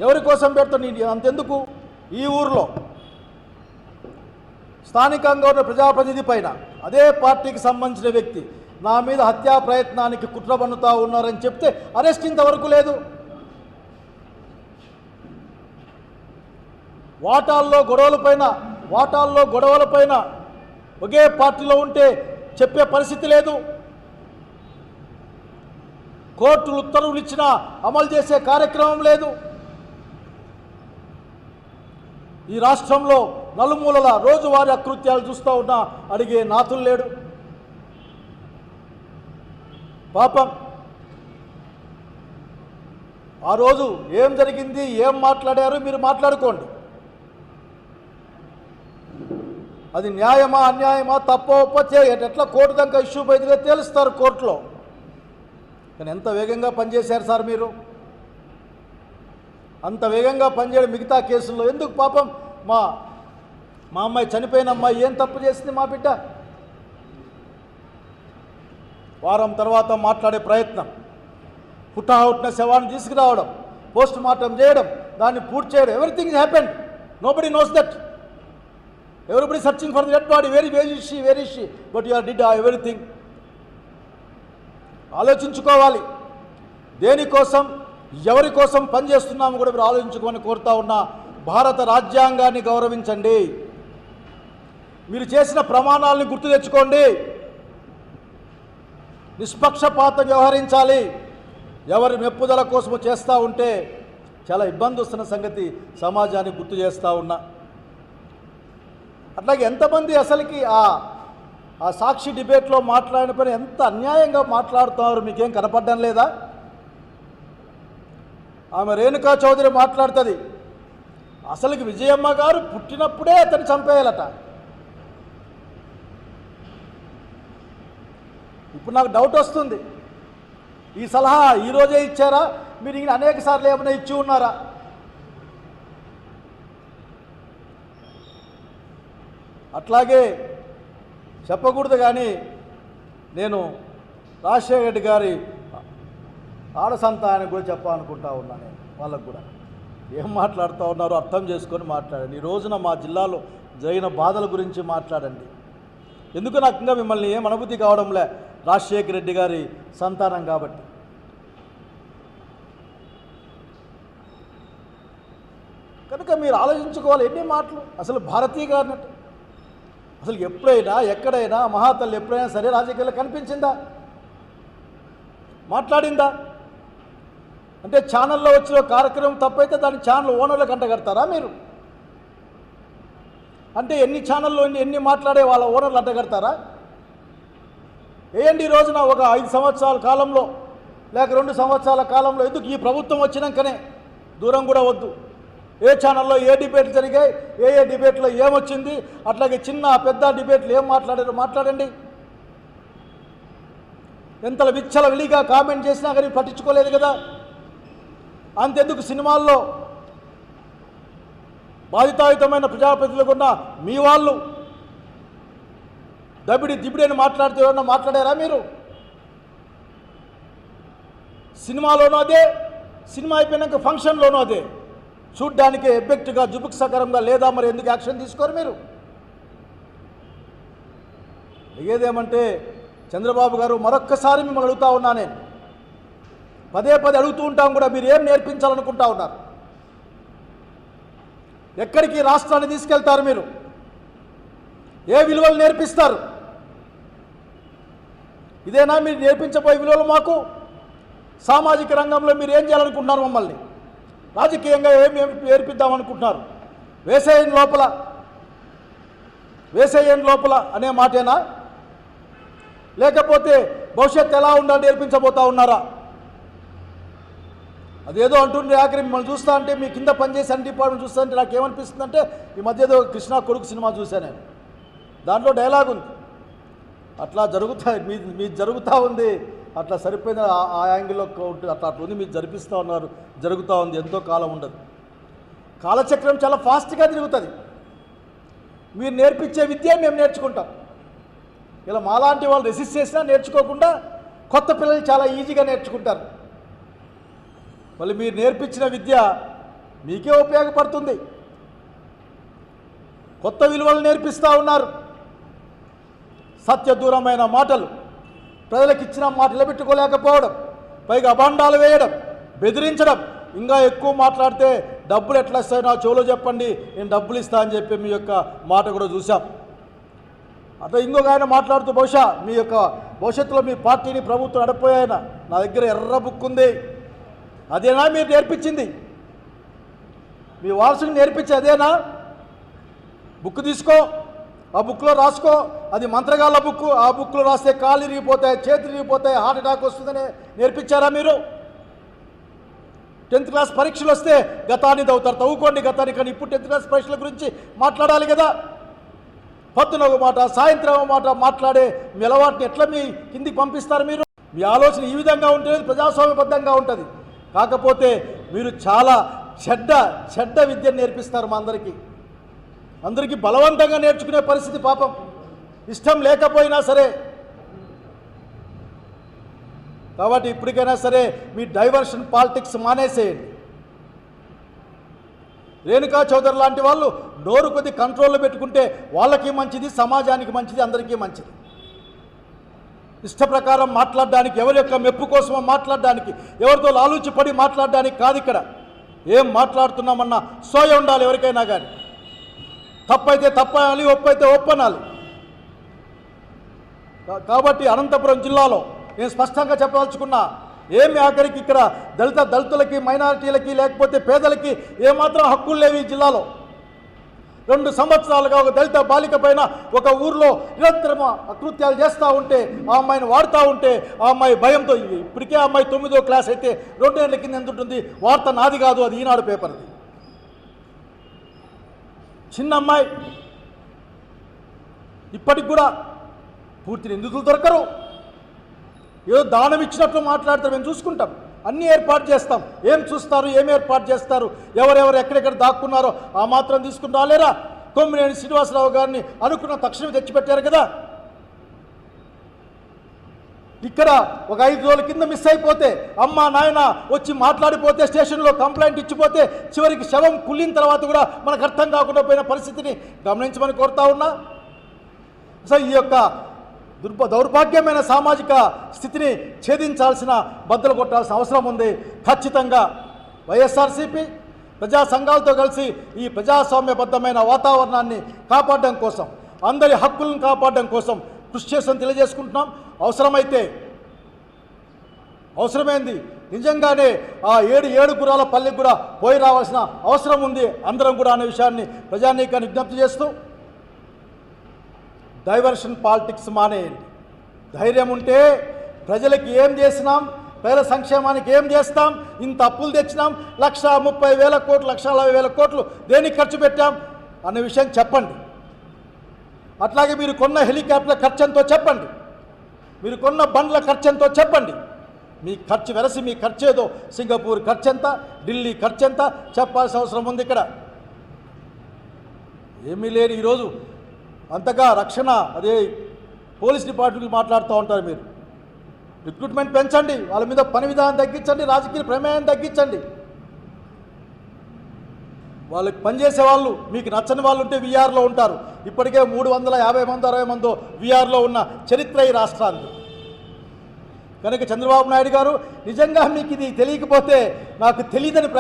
ఎవరి కోసం పెడతావు? నీ అంతెందుకు? ఈ ఊరిలో స్థానికంగా ఉన్న ప్రజాప్రతినిధి పైన అదే పార్టీకి సంబంధించిన వ్యక్తి నా మీద హత్యా ప్రయత్నానికి కుట్ర పన్నుతా ఉన్నారని చెప్తే అరెస్ట్ ఇంతవరకు లేదు. వాటాల్లో గొడవలపైన ఒకే పార్టీలో ఉంటే చెప్పే పరిస్థితి లేదు. కోర్టులు ఉత్తర్వులు ఇచ్చినా అమలు చేసే కార్యక్రమం లేదు. ఈ రాష్ట్రంలో నలుమూలల రోజువారీ అకృత్యాలు చూస్తూ ఉన్నా అడిగే నాథులు లేడు. పాపం ఆ రోజు ఏం జరిగింది, ఏం మాట్లాడారు మీరు మాట్లాడుకోండి. అది న్యాయమా అన్యాయమా తప్పో ఎట్లా కోర్టు దాకా ఇష్యూ బయటగా తేలుస్తారు కోర్టులో. కానీ ఎంత వేగంగా పనిచేశారు సార్ మీరు. అంత వేగంగా పనిచేయడం మిగతా కేసుల్లో ఎందుకు? పాపం మా అమ్మాయి చనిపోయిన అమ్మాయి ఏం తప్పు చేసింది మా బిడ్డ? వారం తర్వాత మాట్లాడే ప్రయత్నం, హుటాహుట్న శవాన్ని తీసుకురావడం, పోస్ట్ మార్టం చేయడం, దాన్ని పూర్తి చేయడం. Everything happened. Nobody knows that. Everybody searching for the dead body. Very she but you or did everything. ఆలోచించుకోవాలి. దేనికోసం ఎవరి కోసం పనిచేస్తున్నాము కూడా మీరు ఆలోచించుకోమని కోరుతా ఉన్నా. భారత రాజ్యాంగాన్ని గౌరవించండి. మీరు చేసిన ప్రమాణాలను గుర్తు తెచ్చుకోండి. నిష్పక్షపాతం వ్యవహరించాలి. ఎవరి మెప్పుదల కోసము చేస్తూ ఉంటే చాలా ఇబ్బంది వస్తున్న సంగతి సమాజానికి గుర్తు చేస్తూ ఉన్నా. అట్లాగే ఎంతమంది అసలుకి ఆ సాక్షి డిబేట్లో మాట్లాడిన పని ఎంత అన్యాయంగా మాట్లాడుతున్నారు మీకేం కనపడడం లేదా? ఆమె రేణుకా చౌదరి మాట్లాడుతుంది, అసలుకి విజయమ్మ గారు పుట్టినప్పుడే అతన్ని చంపేయాలట. ఇప్పుడు నాకు డౌట్ వస్తుంది, ఈ సలహా ఈరోజే ఇచ్చారా? మీరు ఇంకా అనేక సార్లు ఏమైనా ఇచ్చి ఉన్నారా? అట్లాగే చెప్పకూడదు కానీ నేను రాజశేఖర రెడ్డి గారి ఆడసంతానానికి కూడా చెప్పాలనుకుంటా ఉన్నా. నేను వాళ్ళకు కూడా ఏం మాట్లాడుతూ ఉన్నారో అర్థం చేసుకొని మాట్లాడండి. ఈ రోజున మా జిల్లాలో జరిగిన బాధల గురించి మాట్లాడండి. ఎందుకు నాకు ఇంకా మిమ్మల్ని ఏం అనుభూతి కావడంలే, రాజశేఖర రెడ్డి గారి సంతానం కాబట్టి. కనుక మీరు ఆలోచించుకోవాలి. ఎన్ని మాటలు అసలు భారతీయ గారినట్టు. అసలు ఎప్పుడైనా ఎక్కడైనా మహాతల్లి ఎప్పుడైనా సరే రాజకీయాల్లో కనిపించిందా? మాట్లాడిందా? అంటే ఛానల్లో వచ్చిన కార్యక్రమం తప్పైతే దాన్ని ఛానల్ ఓనర్లకు అంటగడతారా మీరు? అంటే ఎన్ని ఛానల్లో ఎన్ని మాట్లాడే వాళ్ళ ఓనర్లు అంటగడతారా? ఏంటి ఈ రోజున ఒక 5 సంవత్సరాల కాలంలో లేక 2 సంవత్సరాల కాలంలో ఎందుకు ఈ ప్రభుత్వం వచ్చినాకనే దూరం కూడా వద్దు. ఏ ఛానల్లో ఏ డిబేట్లు జరిగాయి, ఏ డిబేట్లో ఏమొచ్చింది, అట్లాగే చిన్న పెద్ద డిబేట్లు ఏం మాట్లాడారో మాట్లాడండి. ఎంతల విచ్చల విలిగా కామెంట్ చేసినా కానీ పట్టించుకోలేదు కదా. అంతెందుకు సినిమాల్లో బాధితాయుతమైన ప్రజాప్రతినిధులకు ఉన్న మీ వాళ్ళు దిబిడి అని మాట్లాడితే ఎవరన్నా మాట్లాడారా మీరు? సినిమాలోనూ అదే, సినిమా అయిపోయినాక ఫంక్షన్లోనూ అదే. చూడ్డానికి ఎఫెక్ట్గా జుబుక్సకరంగా లేదా మరి ఎందుకు యాక్షన్ తీసుకోరు మీరు? ఏదేమంటే చంద్రబాబు గారు మరొక్కసారి మిమ్మల్ని అడుగుతా ఉన్నా, నేను పదే అడుగుతూ ఉంటాం కూడా, మీరు ఏం నేర్పించాలనుకుంటా ఉన్నారు? ఎక్కడికి రాష్ట్రాన్ని తీసుకెళ్తారు మీరు? ఏ విలువలు నేర్పిస్తారు? ఇదేనా మీరు నేర్పించబోయే విలువలు మాకు? సామాజిక రంగంలో మీరు ఏం చేయాలనుకుంటున్నారు? మమ్మల్ని రాజకీయంగా ఏం నేర్పిద్దామనుకుంటున్నారు? వేసేయం లోపల అనే మాటేనా? లేకపోతే భవిష్యత్తు ఎలా ఉండాలి నేర్పించబోతా ఉన్నారా? అదేదో అంటుండే ఆఖరి మిమ్మల్ని చూస్తా అంటే, మీ కింద పనిచేసే అన్ని డిపార్ట్మెంట్ చూస్తా అంటే నాకు ఏమనిపిస్తుందంటే, ఈ మధ్య ఏదో కృష్ణ కొడుకు సినిమా చూశాను నేను, దాంట్లో డైలాగ్ ఉంది, అట్లా మీ జరుగుతూ ఉంది, అట్లా సరిపోయిన ఆ యాంగిల్లో ఉంటుంది, అట్లా ఉంది, మీరు జరిపిస్తూ ఉన్నారు, జరుగుతూ ఉంది, ఎంతో కాలం ఉండదు. కాలచక్రం చాలా ఫాస్ట్గా తిరుగుతుంది. మీరు నేర్పించే విద్య మేము నేర్చుకుంటాం. ఇలా మాలాంటి వాళ్ళు రెసిస్ట్ చేసినా నేర్చుకోకుండా కొత్త పిల్లలు చాలా ఈజీగా నేర్చుకుంటారు. మళ్ళీ మీరు నేర్పించిన విద్య మీకే ఉపయోగపడుతుంది. కొత్త విలువలు నేర్పిస్తూ ఉన్నారు. సత్యదూరమైన మాటలు, ప్రజలకు ఇచ్చిన మాట నిలబెట్టుకోలేకపోవడం, పైగా అభాండాలు వేయడం, బెదిరించడం. ఇంకా ఎక్కువ మాట్లాడితే డబ్బులు ఎట్లా వస్తాయో నా చెవులో చెప్పండి, నేను డబ్బులు ఇస్తా అని చెప్పి మీ యొక్క మాట కూడా చూసాం. అట్లా ఇంకొక ఆయన మాట్లాడుతూ బహుశా మీ యొక్క భవిష్యత్తులో మీ పార్టీని ప్రభుత్వం నడిపోయాయన, నా దగ్గర ఎర్ర బుక్ ఉంది, అదేనా మీరు నేర్పించింది? మీ వారసుని నేర్పించి అదేనా? బుక్ తీసుకో, ఆ బుక్లో రాసుకో, అది మంత్రగాళ్ళ బుక్. ఆ బుక్లో రాస్తే కాళ్ళు ఇరిగిపోతాయి, చేతులు ఇరిగిపోతాయి, హార్ట్ అటాక్ వస్తుందని నేర్పించారా మీరు? 10th క్లాస్ పరీక్షలు వస్తే గతాన్ని తవ్వుకోండి గతాన్ని. కానీ ఇప్పుడు 10th క్లాస్ పరీక్షల గురించి మాట్లాడాలి కదా. పొద్దున ఒక మాట, సాయంత్రం ఒక మాట మాట్లాడే మీ అలవాటుని ఎట్లా మీ కిందికి పంపిస్తారు మీరు? మీ ఆలోచన ఈ విధంగా ఉంటుంది, ప్రజాస్వామ్యబద్ధంగా ఉంటుంది. కాకపోతే మీరు చాలా చెడ్డ విద్యను నేర్పిస్తారు మా అందరికీ బలవంతంగా నేర్చుకునే పరిస్థితి. పాపం ఇష్టం లేకపోయినా సరే. కాబట్టి ఇప్పటికైనా సరే మీ డైవర్షన్ పాలిటిక్స్ మానేసేయండి. రేణుకా చౌదరి లాంటి వాళ్ళు నోరు కొద్ది కంట్రోల్లో పెట్టుకుంటే వాళ్ళకి మంచిది, సమాజానికి మంచిది, అందరికీ మంచిది. ఇష్ట ప్రకారం మాట్లాడడానికి, ఎవరి యొక్క మెప్పు కోసమో మాట్లాడడానికి, ఎవరితో లాలూచి పడి మాట్లాడడానికి కాదు. ఇక్కడ ఏం మాట్లాడుతున్నామన్నా సోయ ఉండాలి ఎవరికైనా కానీ. తప్పైతే తప్పనాలి, ఒప్పైతే ఒప్పనాలి. కాబట్టి అనంతపురం జిల్లాలో నేను స్పష్టంగా చెప్పదలుచుకున్నా, ఏమి ఆఖరికి ఇక్కడ దళితులకి, మైనారిటీలకి, లేకపోతే పేదలకి ఏమాత్రం హక్కులు లేవు ఈ జిల్లాలో. 2 సంవత్సరాలుగా ఒక దళిత బాలిక పైన ఒక ఊర్లో నిరంతరం అకృత్యాలు చేస్తూ ఉంటే, ఆ అమ్మాయిని వాడుతూ ఉంటే, ఆ అమ్మాయి భయంతో, ఇప్పటికే ఆ అమ్మాయి 9వ క్లాస్ అయితే 2 ఏళ్ల కింద ఎంత ఉంటుంది? వార్త నాది కాదు, అది ఈనాడు పేపర్ది. చిన్న అమ్మాయి, ఇప్పటికి కూడా పూర్తి నిందితులు దొరకరు. ఏదో దానం ఇచ్చినట్లు మాట్లాడతారు, మేము చూసుకుంటాం, అన్నీ ఏర్పాటు చేస్తాం. ఏం చూస్తారు, ఏం ఏర్పాటు చేస్తారు, ఎవరెవరు ఎక్కడెక్కడ దాక్కున్నారో ఆ మాత్రం తీసుకుని రాలేరా? కొమ్మినేని శ్రీనివాసరావు గారిని అనుకున్న తక్షణమే తెచ్చిపెట్టారు కదా. ఇక్కడ ఒక 5 రోజుల కింద మిస్ అయిపోతే, అమ్మ నాయన వచ్చి మాట్లాడిపోతే, స్టేషన్లో కంప్లైంట్ ఇచ్చిపోతే, చివరికి శవం కుళ్ళిన తర్వాత కూడా మనకు అర్థం కాకుండా పోయిన పరిస్థితిని గమనించమని కోరుతా ఉన్నా. అసలు ఈ యొక్క దౌర్భాగ్యమైన సామాజిక స్థితిని ఛేదించాల్సిన, బద్దలు కొట్టాల్సిన అవసరం ఉంది. ఖచ్చితంగా వైఎస్ఆర్సీపీ ప్రజా సంఘాలతో కలిసి ఈ ప్రజాస్వామ్యబద్ధమైన వాతావరణాన్ని కాపాడడం కోసం, అందరి హక్కులను కాపాడడం కోసం కృషి చేస్తామని తెలియజేసుకుంటున్నాం. అవసరమైంది నిజంగానే ఆ 7 గుర్రాల పల్లెకి కూడా పోయి రావాల్సిన అవసరం ఉంది అందరం కూడా అనే విషయాన్ని ప్రజానీకాన్ని విజ్ఞప్తి చేస్తూ, డైవర్షన్ పాలిటిక్స్ మానేయండి. ధైర్యం ఉంటే ప్రజలకి ఏం చేసినాం, ప్రజల సంక్షేమానికి ఏం చేస్తాం, ఇంత అప్పులు తెచ్చినాం, 1,30,000 కోట్లు, 1,40,000 కోట్లు దేనికి ఖర్చు పెట్టాం అనే విషయం చెప్పండి. అట్లాగే మీరు కొన్న హెలికాప్టర్ల ఖర్చు ఎంతో చెప్పండి, మీరు కొన్న బండ్ల ఖర్చు ఎంతో చెప్పండి. మీ ఖర్చు వెరసి, మీ ఖర్చు ఏదో సింగపూర్ ఖర్చు ఎంత, ఢిల్లీ ఖర్చు ఎంత చెప్పాల్సిన అవసరం ఉంది. ఇక్కడ ఏమీ లేని ఈరోజు అంతగా రక్షణ, అదే పోలీస్ డిపార్ట్మెంట్ మాట్లాడుతూ ఉంటారు. మీరు రిక్రూట్మెంట్ పెంచండి, వాళ్ళ మీద పని విధానం తగ్గించండి, రాజకీయ ప్రమేయం తగ్గించండి. వాళ్ళకి పనిచేసే వాళ్ళు మీకు నచ్చని వాళ్ళు ఉంటే వీఆర్లో ఉంటారు. ఇప్పటికే 350 మంది 60 మందో వీఆర్లో ఉన్న చరిత్ర ఈ రాష్ట్రానికి. కనుక చంద్రబాబు నాయుడు గారు నిజంగా మీకు ఇది తెలియకపోతే నాకు తెలియదని